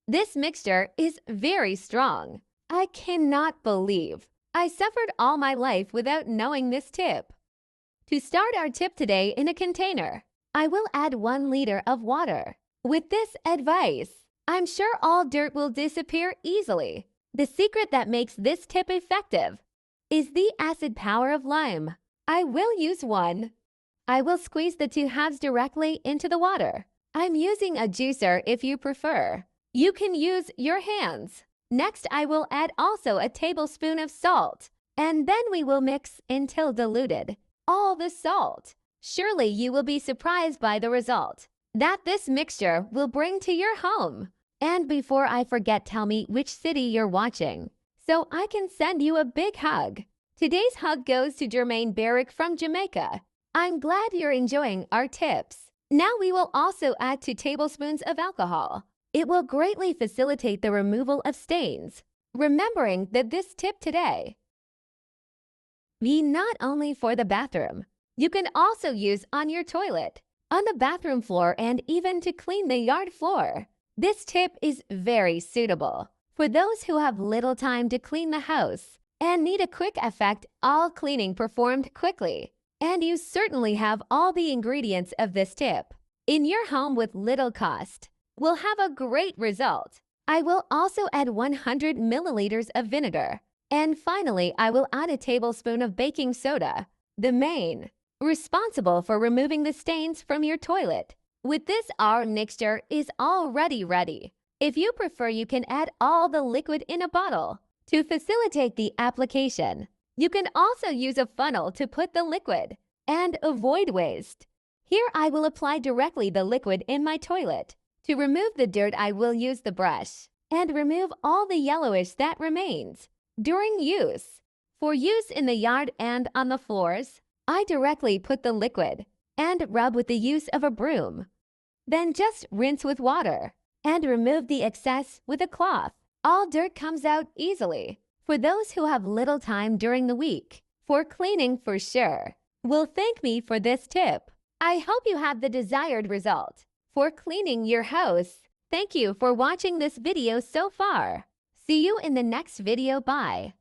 This mixture is very strong. I cannot believe I suffered all my life without knowing this tip. To start our tip today in a container, I will add 1 liter of water. With this advice, I'm sure all dirt will disappear easily. The secret that makes this tip effective is the acid power of lime. I will use 1. I will squeeze the 2 halves directly into the water. I'm using a juicer if you prefer. You can use your hands. Next, I will add also a tablespoon of salt, and then we will mix until diluted. All the salt. Surely you will be surprised by the result that this mixture will bring to your home. And before I forget, tell me which city you're watching, so I can send you a big hug. Today's hug goes to Jermaine Barrick from Jamaica. I'm glad you're enjoying our tips. Now we will also add 2 tablespoons of alcohol. It will greatly facilitate the removal of stains. Remembering that this tip today be not only for the bathroom, you can also use on your toilet, on the bathroom floor, and even to clean the yard floor. This tip is very suitable for those who have little time to clean the house and need a quick effect, all cleaning performed quickly. And you certainly have all the ingredients of this tip in your home with little cost. Will have a great result. I will also add 100 milliliters of vinegar. And finally, I will add a tablespoon of baking soda, the main responsible for removing the stains from your toilet. With this, our mixture is already ready. If you prefer, you can add all the liquid in a bottle to facilitate the application. You can also use a funnel to put the liquid and avoid waste. Here I will apply directly the liquid in my toilet. To remove the dirt, I will use the brush and remove all the yellowish that remains during use. For use in the yard and on the floors, I directly put the liquid and rub with the use of a broom. Then just rinse with water and remove the excess with a cloth. All dirt comes out easily. For those who have little time during the week for cleaning, for sure will thank me for this tip. I hope you have the desired result for cleaning your house. Thank you for watching this video so far. See you in the next video. Bye.